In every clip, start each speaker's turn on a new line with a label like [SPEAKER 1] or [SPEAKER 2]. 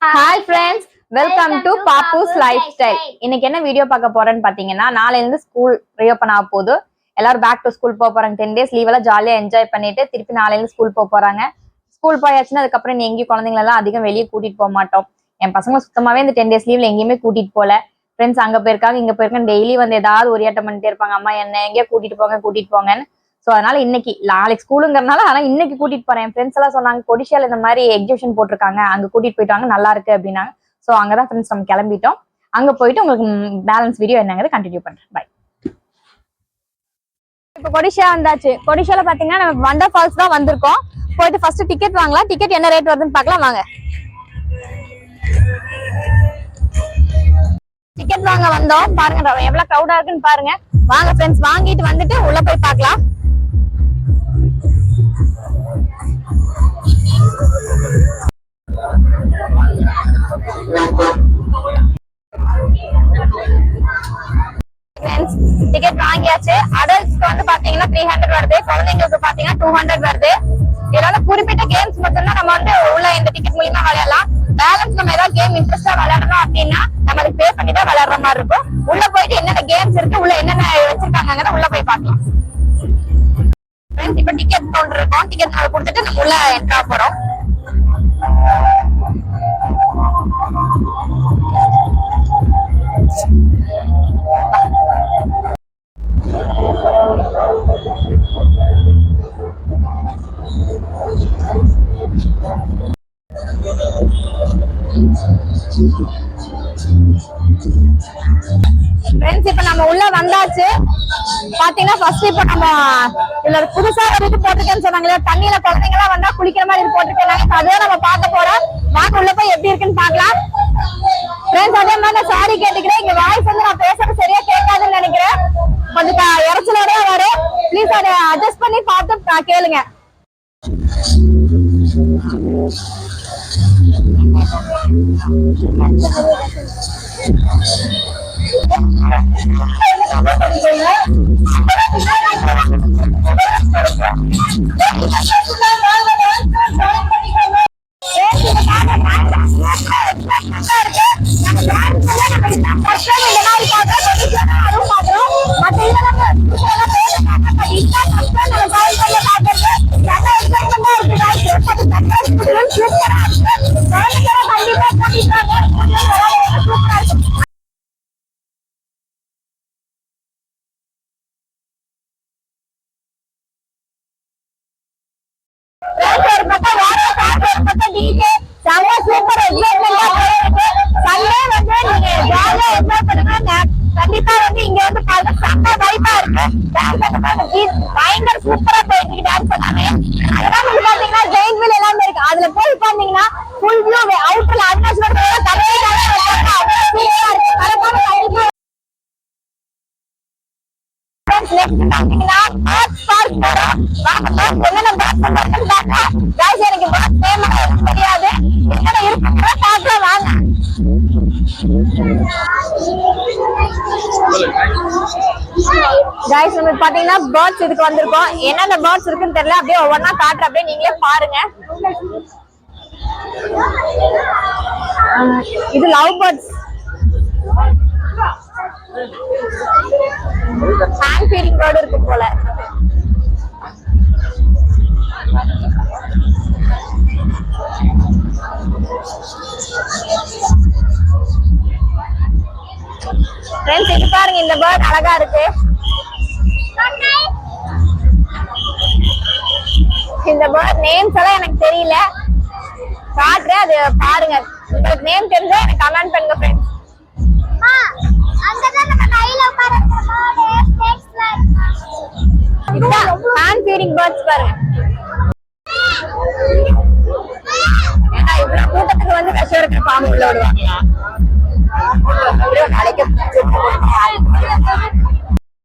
[SPEAKER 1] Hi friends, welcome to Pappu's lifestyle. இன்னைக்கு என்ன video பார்க்க போறேன்னு பாத்தீங்கன்னா, நாளைல இருந்து ஸ்கூல் ரீஓபன் ஆக போகுது. எல்லாரும் பேக் டு ஸ்கூல் போறாங்க. 10 days லீவ் எல்லாம் ஜாலியா என்ஜாய் பண்ணிட்டு திருப்பி நாளைல இருந்து ஸ்கூல் போறாங்க. ஸ்கூல் போயாச்சுன்னா அதுக்கப்புறம் எங்கேயும் குழந்தைங்கள எல்லாம் அதிகம் வெளியே கூட்டிட்டு போக மாட்டோம். என் பசங்க சுத்தமாவே இந்த 10 days லீவ்ல எங்கேயுமே கூட்டிட்டு போல. ஃப்ரெண்ட்ஸ் அங்க போயிருக்காங்க, இங்க போயிருக்காங்க, டெய்லி வந்து ஏதாவது ஒரு ஏட்டம் பண்ணிட்டே இருப்பாங்க. அம்மா என்ன எங்கேயோ கூட்டிட்டு போங்கன்னு. ஸோ அதனால இன்னைக்கு நாளைக்கு ஸ்கூலுங்கிறதுனால ஆனா இன்னைக்கு கூட்டிட்டு போறேன். என் ஃப்ரெண்ட்ஸ் எல்லாம் சொன்னாங்க கொடிஷியால இந்த மாதிரி எக்ஸிபிஷன் போட்டிருக்காங்க, அங்க கூட்டிட்டு போயிட்டாங்க, நல்லா இருக்கு அப்படின்னாங்க. ஸோ அங்கதான் ஃப்ரெண்ட்ஸ் நம்ம கிளம்பிட்டோம். அங்க போயிட்டு உங்களுக்கு பேலன்ஸ் வீடியோ என்னங்கிறது கண்டினியூ பண்றேன். பை. இப்போ கொடிஷியா வந்தாச்சு. கொடிஷியால பாத்தீங்கன்னா நம்ம வண்டர் ஃபால்ஸ் தான் வந்திருக்கோம். போயிட்டு ஃபர்ஸ்ட் டிக்கெட் வாங்கலாம். டிக்கெட் என்ன ரேட் வருதுன்னு பார்க்கலாம் வாங்க. டிக்கெட் வாங்க வந்தோம். பாருங்க எவ்வளவு க்ரௌடா இருக்குன்னு பாருங்க. வாங்க ஃப்ரெண்ட்ஸ், வாங்கிட்டு வந்துட்டு உள்ள போய் பார்க்கலாம். டிக்கெட் வாங்கியாச்சு. அடல்ட்ஸ்க்கு வந்து பாத்தீங்கன்னா 300 வருது, குழந்தைங்களுக்கு பாத்தீங்கன்னா 200 வருது. இதனால குறிப்பிட்ட கேம்ஸ் மட்டும் தான் நம்ம வந்து உள்ள இந்த டிக்கெட் மூலியமா விளையாடலாம். பேலன்ஸ் நம்ம ஏதாவது கேம் இன்ட்ரெஸ்டா விளையாடணும் அப்படின்னா நம்ம அதுக்கு பே பண்ணி தான் விளையாடுற மாதிரி இருக்கும். உள்ள போயிட்டு என்னென்ன கேம்ஸ் இருக்கு, உள்ள என்னென்ன வச்சிருக்காங்க உள்ள போய் பார்க்கலாம். இப்ப டிக்கெட் கவுண்டர் இருக்கும். டிக்கெட் கொடுத்துட்டு நம்ம உள்ள என்ட்ரா போறோம். இப்ப நம்ம உள்ள வந்தாச்சு. பாத்தீங்கன்னா ஃபர்ஸ்ட் இப்ப நம்ம இதுல புதுசா ஒரு இது போட்டிருக்கேன்னு சொன்னாங்களே, தண்ணியில குழந்தைங்க எல்லாம் வந்தா குளிக்கிற மாதிரி இது போட்டிருக்கேன். அதே நம்ம பார்க்க போறோம். வாங்க உள்ள போய் எப்படி இருக்குன்னு பாக்கலாம். ஃப்ரெண்ட்ஸ், அதே மாதிரி நான் சாரி கேட்டுக்கிறேன். இங்க வாய்ஸ் வந்து நான் பேசுறது சரியா கேட்காதுன்னு நினைக்கிறேன். கொஞ்சம் இறைச்சலோட வரும். ப்ளீஸ் அதை அட்ஜஸ்ட் பண்ணி பார்த்து கேளுங்க. கண்டிப்பா வந்து இங்க வந்து செம்ம வைப்பா இருக்கு. பயங்கர சூப்பரா போயிட்டு டான்ஸ் பண்ணாங்க. அதெல்லாம் வந்து பாத்தீங்கன்னா ஜெயின் வீல் எல்லாமே இருக்கு. அதுல போய் பாத்தீங்கன்னா ஃபுல் வியூ அவுட்டர்ல அட்மாஸ்பியர் தெரியாது. गाइस நம்ம பாத்தீங்கன்னா பேர்ட்ஸ் இதுக்கு வந்திருக்கோம். என்னென்ன பேர்ட்ஸ் இருக்குன்னு தெரியல, அப்படியே ஒவ்வொண்ணா காட்டுற, அப்படியே நீங்களே பாருங்க. இது love birds. Hand feeding bird இருக்கு போல. ஃப்ரெண்ட்ஸ் இது பாருங்க, இந்த பேர்ட் அழகா இருக்கு. இந்த பேர்ட் நேம்ஸ் எல்லாம் எனக்கு தெரியல, காட்டுறேன், அது பாருங்க. உங்களுக்கு நேம் தெரிஞ்சா எனக்கு கமெண்ட் பண்ணுங்க ஃப்ரெண்ட்ஸ். ஹேண்ட் ஃபீடிங் பேர்ட்ஸ் பாருங்க. ஏன்னா இவ்வளவு கூட்டத்துக்கு வந்து விஷம் இருக்கிற பாம்பு உள்ள விடுவாங்களா?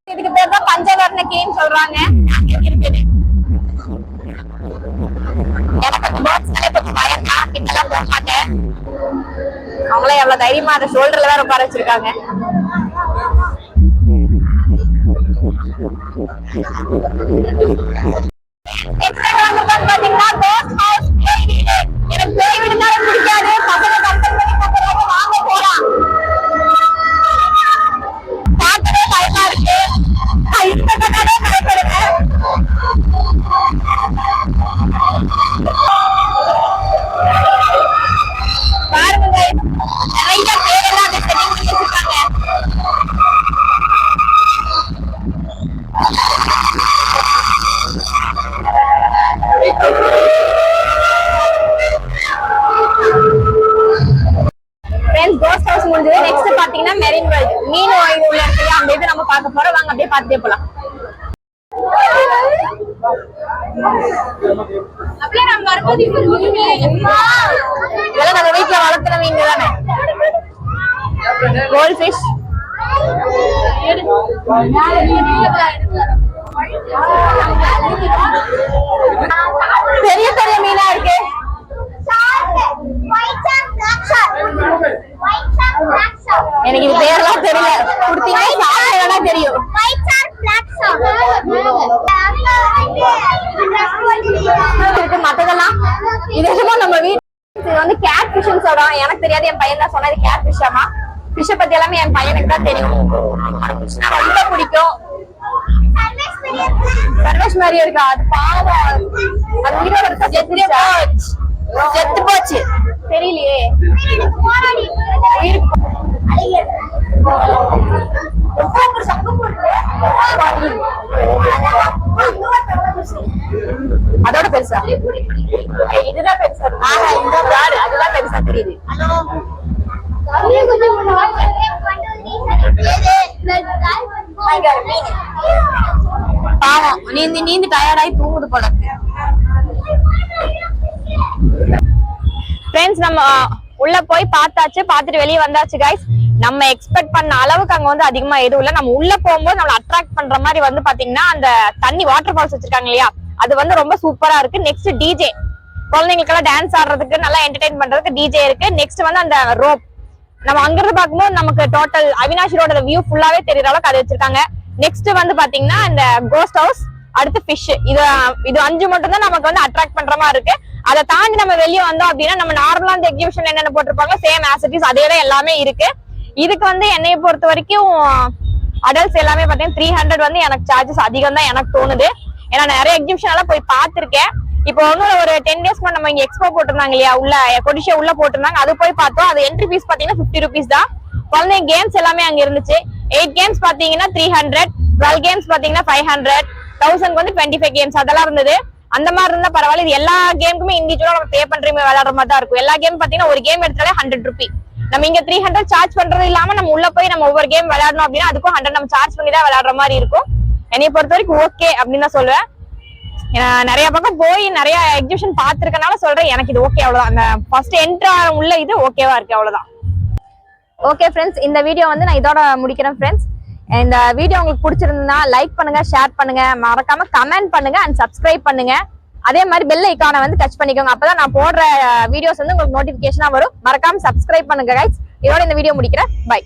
[SPEAKER 1] இதுக்கு பேர் தான் பஞ்சவர்ண கிளின்னு சொல்றாங்க. எனக்கு கொஞ்சம் பயம் தான், கிட்டலாம் போக மாட்டேன். அவங்களே எவ்வளவு தைரியமா அந்த ஷோல்டர்ல வேற உட்கார வச்சிருக்காங்க. பாத்தீங்கன்னா எனக்கு பேய் வீடுனாலும் பிடிக்காது, பசங்க முடிஞ்சது. நெக்ஸ்ட் பாத்தீங்கன்னா மெரின் வேர்ல்ட் மீன் உள்ள இருக்கு அந்த இது நம்ம பார்க்க போறோம். வாங்க அப்படியே பார்த்துட்டே போலாம். இதெல்லாம் நம்ம வீட்டுல வளர்த்துற மீன் தானே. கோல்ட் ஃபிஷ் பெரிய பெரிய மீனா இருக்கு. எனக்கு இது பேரெல்லாம் தெரியல. குடுத்தீங்கன்னா தெரியும். மத்ததெல்லாம் இது நம்ம வீட்டு வந்து கேட் ஃபிஷ் சொல்றோம். எனக்கு தெரியாது, என் பையன் தான் சொன்னது கேட் ஃபிஷ்ஷாமா. ஃபிஷ்ஷ பத்தி எல்லாமே என் பையனுக்கு தான் தெரியும். ரொம்ப பிடிக்கும். சர்வேஷ் மாதிரியே இருக்கா அது. பாவம் அது உயிரோட இருக்கா? செத்து போச்சு தெரியலையே. அதோட பெருசா இதுதான் பெருசா. அதுதான் பெருசா தெரியுது. பாவம் நீந்தி நீந்தி டயர்டாயி தூங்குது போல. ஃப்ரெண்ட்ஸ் நம்ம உள்ள போய் பார்த்தாச்சு, பார்த்துட்டு வெளியே வந்தாச்சு கைஸ். நம்ம எக்ஸ்பெக்ட் பண்ண அளவுக்கு அங்க வந்து அதிகமா எதுவும் இல்ல. நம்ம உள்ள போகும்போது நம்மள அட்ராக்ட் பண்ற மாதிரி வந்து பாத்தீங்கன்னா அந்த தண்ணி வாட்டர் ஃபால்ஸ் வச்சிருக்காங்க இல்லையா, அது வந்து ரொம்ப சூப்பரா இருக்கு. நெக்ஸ்ட் டிஜே, குழந்தைங்களுக்கெல்லாம் டான்ஸ் ஆடுறதுக்கு நல்லா என்டர்டைன் பண்றதுக்கு டிஜே இருக்கு. நெக்ஸ்ட் வந்து அந்த ரோப் நம்ம அங்கிருந்து பார்க்கும்போது நமக்கு டோட்டல் அவினாஷ் ரோட வியூ ஃபுல்லாவே தெரியற அளவுக்கு அது வச்சிருக்காங்க. நெக்ஸ்ட் வந்து பாத்தீங்கன்னா இந்த கோஸ்ட் ஹவுஸ், அடுத்து ஃபிஷ். இது 5 மட்டும் தான் நமக்கு வந்து அட்ராக்ட் பண்ற மாதிரி இருக்கு. அதை தாண்டி நம்ம வெளியே வந்தோம் அப்படின்னா நம்ம நார்மலா அந்த எக்ஸிபிஷன் என்னென்ன போட்டிருப்பாங்க சேம் ஆஸ் இட் இஸ் அதே தான் எல்லாமே இருக்கு. இதுக்கு வந்து என்னைய பொறுத்த வரைக்கும் அடல்ட்ஸ் எல்லாமே பாத்தீங்கன்னா 300 வந்து எனக்கு சார்ஜஸ் அதிகம் தான் எனக்கு தோணுது. ஏன்னா நிறைய எக்ஸிபிஷன் எல்லாம் போய் பார்த்திருக்கேன். இப்போ ஒன்னும் ஒரு 10 days நம்ம இங்க எக்ஸ்போ போட்டிருந்தாங்க இல்லையா, உள்ள கொடிஷியா உள்ள போட்டிருந்தாங்க. அது போய் பார்த்தோம். அது என்ட்ரி ஃபீஸ் பாத்தீங்கன்னா 50 rupees தான். குழந்தைங்க கேம்ஸ் எல்லாமே அங்க இருந்துச்சு. 8 games பாத்தீங்கன்னா 300, 12 games பாத்தீங்கன்னா 500, 1000 வந்து 25 games அதெல்லாம் இருந்தது. அந்த மாதிரி இருந்தா பரவாயில்ல. இது எல்லா கேமுக்குமே இண்டிவிஜுவலா நம்ம பே பண்ற விளையாடுற மாதிரி தான் இருக்கும். எல்லா கேம் பாத்தீங்கன்னா ஒரு கேம் எடுத்தாலே 100 rupees. நம்ம இங்க 300 சார்ஜ் பண்றது இல்லாம நம்ம உள்ள போய் நம்ம ஒவ்வொரு கேம் விளையாடணும் அப்படின்னா அதுக்கும் 100 நம்ம சார்ஜ் பண்ணி தான் விளையாடுற மாதிரி இருக்கும். என்னைய பொறுத்த வரைக்கும் ஓகே அப்படின்னு தான் சொல்லுவேன். நிறைய பக்கம் போய் நிறைய எக்ஸிபிஷன் பார்த்திருக்கனால சொல்றேன், எனக்கு இது ஓகே அவ்வளவுதான். அந்த ஃபர்ஸ்ட் என்ட்ரா உள்ள இது ஓகேவா இருக்கு அவ்வளவுதான். ஓகே ஃப்ரெண்ட்ஸ், இந்த வீடியோ வந்து நான் இதோட முடிக்கிறேன் ஃப்ரெண்ட்ஸ். இந்த வீடியோ உங்களுக்கு பிடிச்சிருந்தா லைக் பண்ணுங்க, ஷேர் பண்ணுங்க, மறக்காம கமெண்ட் பண்ணுங்க அண்ட் சப்ஸ்கிரைப் பண்ணுங்க. அதே மாதிரி பெல் ஐகானை வந்து டச் பண்ணிக்கோங்க. அப்பதான் நான் போடுற வீடியோஸ் வந்து உங்களுக்கு நோட்டிபிகேஷனா வரும். மறக்காம சப்ஸ்கிரைப் பண்ணுங்க கைஸ். இதோட இந்த வீடியோ முடிக்கிறேன். பை.